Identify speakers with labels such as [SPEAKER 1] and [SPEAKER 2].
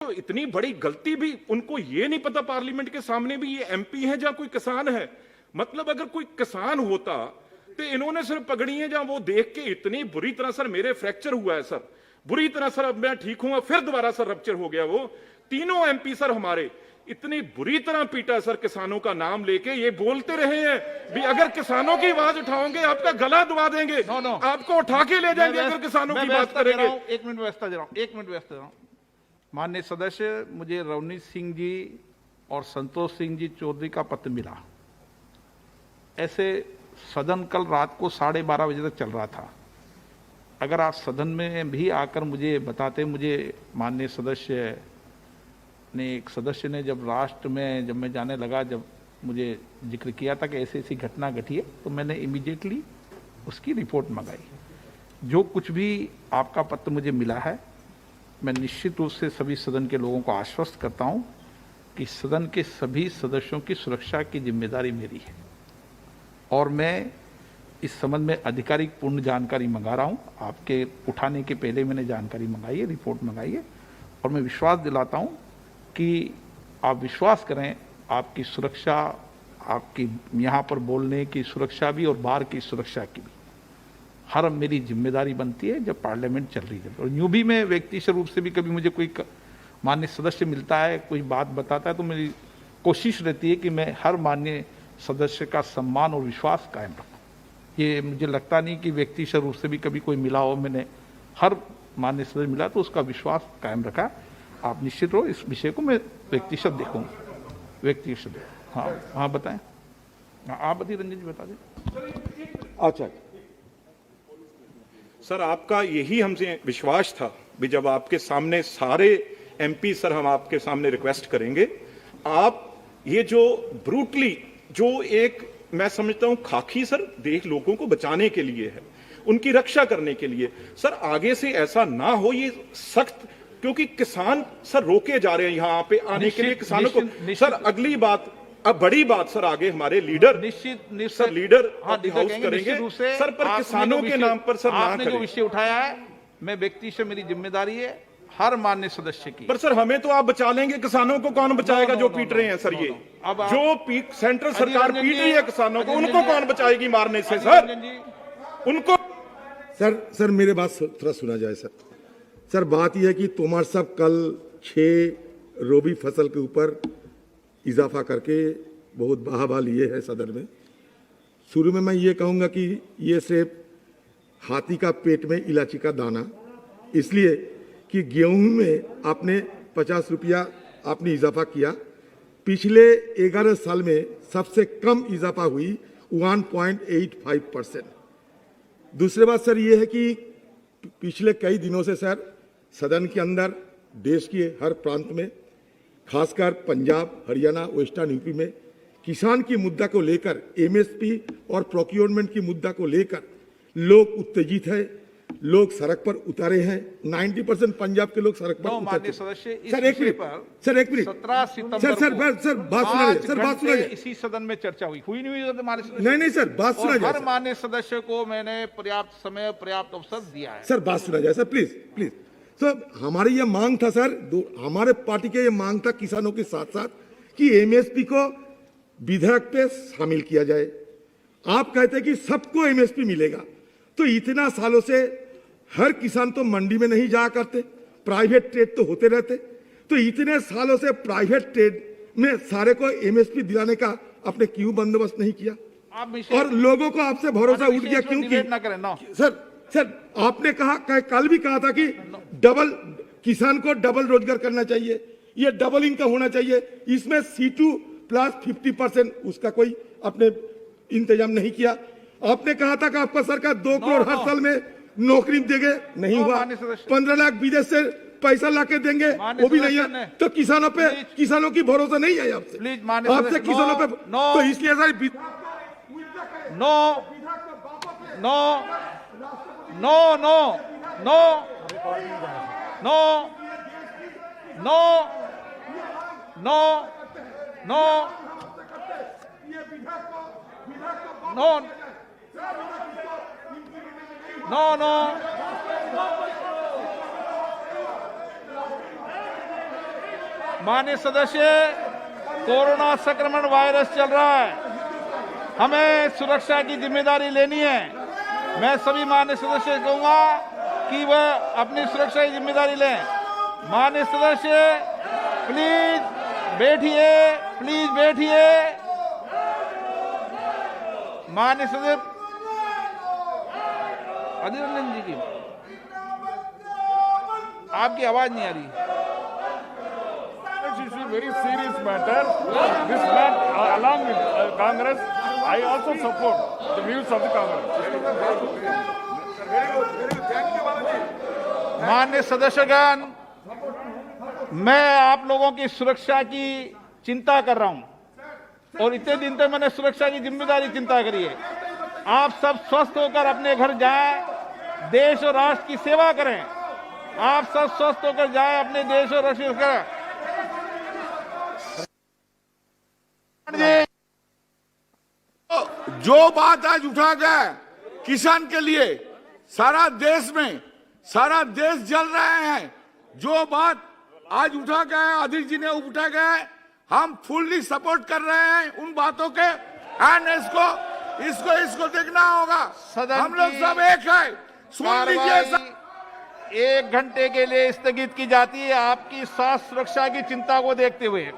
[SPEAKER 1] तो इतनी बड़ी गलती भी उनको ये नहीं पता पार्लियामेंट के सामने भी ये एमपी है या कोई किसान है। मतलब अगर कोई किसान होता तो इन्होंने सिर्फ पगड़ियां जहां वो देख के इतनी बुरी तरह सर मेरे फ्रैक्चर हुआ है सर, बुरी तरह सर, अब मैं ठीक हूं, फिर दोबारा सर रप्चर हो गया। वो तीनों एमपी सर हमारे इतनी बुरी तरह पीटा सर किसानों का नाम लेके, ये बोलते रहे हैं भी अगर किसानों की आवाज उठाओगे आपका गला दबा देंगे, आपको उठा के ले जाएंगे अगर किसानों की बात करेंगे।
[SPEAKER 2] एक मिनट व्यवस्था दे रहा हूं। माननीय सदस्य, मुझे रवनीत सिंह जी और संतोष सिंह जी चौधरी का पत्र मिला। ऐसे सदन कल रात को 12:30 बजे तक चल रहा था। अगर आप सदन में भी आकर मुझे बताते, मुझे माननीय सदस्य ने, एक सदस्य ने जब राष्ट्र में जब मैं जाने लगा, जब मुझे जिक्र किया था कि ऐसी ऐसी घटना घटी है, तो मैंने इमीडिएटली उसकी रिपोर्ट मंगाई। जो कुछ भी आपका पत्र मुझे मिला है, मैं निश्चित रूप से सभी सदन के लोगों को आश्वस्त करता हूं कि सदन के सभी सदस्यों की सुरक्षा की जिम्मेदारी मेरी है और मैं इस संबंध में आधिकारिक पूर्ण जानकारी मंगा रहा हूं। आपके उठाने के पहले मैंने जानकारी मंगाई है, रिपोर्ट मंगाई है और मैं विश्वास दिलाता हूं कि आप विश्वास करें, आपकी सुरक्षा, आपकी यहाँ पर बोलने की सुरक्षा भी और बाहर की सुरक्षा की भी हर मेरी जिम्मेदारी बनती है जब पार्लियामेंट चल रही है। और यूं भी मैं व्यक्तिगत रूप से भी कभी मुझे कोई माननीय सदस्य मिलता है, कोई बात बताता है, तो मेरी कोशिश रहती है कि मैं हर माननीय सदस्य का सम्मान और विश्वास कायम रखूं। ये मुझे लगता नहीं कि व्यक्तिगत रूप से भी कभी कोई मिला हो, मैंने हर माननीय सदस्य मिला तो उसका विश्वास कायम रखा। आप निश्चित हो, इस विषय को मैं व्यक्तिगत देखूंगा, व्यक्तिगत। हाँ बताएं। आप बताइए, रंजन जी बता दें।
[SPEAKER 1] अच्छा सर, आपका यही हमसे विश्वास था भी जब आपके सामने सारे एमपी सर, हम आपके सामने रिक्वेस्ट करेंगे, आप ये जो ब्रूटली, जो एक मैं समझता हूं खाकी सर देश लोगों को बचाने के लिए है, उनकी रक्षा करने के लिए सर, आगे से ऐसा ना हो, ये सख्त, क्योंकि किसान सर रोके जा रहे हैं यहां पे आने के लिए किसानों को। सर अगली बात, अब बड़ी बात सर, आगे हमारे लीडर
[SPEAKER 2] निश्चित
[SPEAKER 1] सर लीडर
[SPEAKER 2] हाउस करेंगे
[SPEAKER 1] सर, पर किसानों के नाम पर सर
[SPEAKER 2] आपने जो विषय उठाया है, मैं व्यक्ति से, मेरी जिम्मेदारी है हर मान्य सदस्य की।
[SPEAKER 1] पर सर हमें तो आप बचा लेंगे, किसानों को कौन बचाएगा जो पीट रहे हैं सर? ये जो सेंट्रल सरकार पीट रही है किसानों को, उनको कौन बचाएगी मारने से सर? उनको
[SPEAKER 3] सर मेरे बात थोड़ा सुना जाए सर। बात यह है कि तोमर साहब कल 6 रबी फसल के ऊपर इजाफा करके बहुत वाहवाही लिए है सदन में। शुरू में मैं ये कहूँगा कि ये सिर्फ हाथी का पेट में इलायची का दाना, इसलिए कि गेहूं में आपने 50 रुपया आपने इजाफा किया। पिछले 11 साल में सबसे कम इजाफा हुई 1.85%। दूसरी बात सर ये है कि पिछले कई दिनों से सर सदन के अंदर देश के हर प्रांत में, खासकर पंजाब, हरियाणा, वेस्टर्न यूपी में किसान की मुद्दा को लेकर, एमएसपी और प्रोक्योरमेंट की मुद्दा को लेकर लोग उत्तेजित है, लोग सड़क पर उतारे हैं। 90% पंजाब के लोग सड़क पर उतरे। सर एक मिनट
[SPEAKER 2] 17 सितंबर
[SPEAKER 3] सर बात सुना जाए।
[SPEAKER 2] इसी सदन में चर्चा हुई नहीं
[SPEAKER 3] नहीं सर, बात सुना जाए।
[SPEAKER 2] हर मान्य सदस्य को मैंने पर्याप्त समय, पर्याप्त अवसर दिया है।
[SPEAKER 3] सर बात सुना जाए सर, प्लीज। सर हमारी ये मांग था सर, हमारे पार्टी के ये मांग था किसानों के साथ साथ कि एमएसपी को विधेयक पे शामिल किया जाए। आप कहते हैं कि सबको एमएसपी मिलेगा, तो इतना सालों से हर किसान तो मंडी में नहीं जा करते, प्राइवेट ट्रेड तो होते रहते, तो इतने सालों से प्राइवेट ट्रेड में सारे को एमएसपी दिलाने का आपने क्यों बंदोबस्त नहीं किया? और लोगों को आपसे भरोसा उठ गया क्योंकि सर आपने कहा, कल भी कहा था कि किसान को डबल रोजगार करना चाहिए, ये डबल इनकम होना चाहिए, इसमें C2 प्लस 50% उसका कोई आपने इंतजाम नहीं किया। आपने कहा था कि आपका सरकार 2 करोड़ हर साल में नौकरी देंगे, नहीं हुआ। 15 लाख विदेश से पैसा लाके देंगे, वो भी नहीं है। तो किसानों की भरोसा नहीं है आपसे किसानों पे, तो इसलिए सर
[SPEAKER 2] माननीय सदस्य, कोरोना संक्रमण वायरस चल रहा है, हमें सुरक्षा की जिम्मेदारी लेनी है। मैं सभी माननीय सदस्य से कहूंगा कि वह अपनी सुरक्षा की जिम्मेदारी लें। माननीय सदस्य प्लीज बैठिए, प्लीज बैठिए। माननीय सदस्य अधीर रंजन जी की आपकी आवाज नहीं आ रही।
[SPEAKER 4] This is a very serious matter. This man, along with Congress, I also support the views of the Congress.
[SPEAKER 2] माननीय सदस्यगण, मैं आप लोगों की सुरक्षा की चिंता कर रहा हूं और इतने दिन तक मैंने सुरक्षा की जिम्मेदारी चिंता करी है। आप सब स्वस्थ होकर अपने घर जाएं, देश और राष्ट्र की सेवा करें। आप सब स्वस्थ होकर जाएं, अपने देश और राष्ट्र की सेवा करें।
[SPEAKER 5] जो बात आज उठा गया किसान के लिए, सारा देश जल रहे हैं। जो बात आज उठा गया है, अधीर जी ने उठा गया है, हम फुल्ली सपोर्ट कर रहे हैं उन बातों के। एंड इसको देखना होगा। हम लोग सब एक है। सुन लीजिए।
[SPEAKER 2] 1 घंटे के लिए स्थगित की जाती है आपकी स्वास्थ्य सुरक्षा की चिंता को देखते हुए।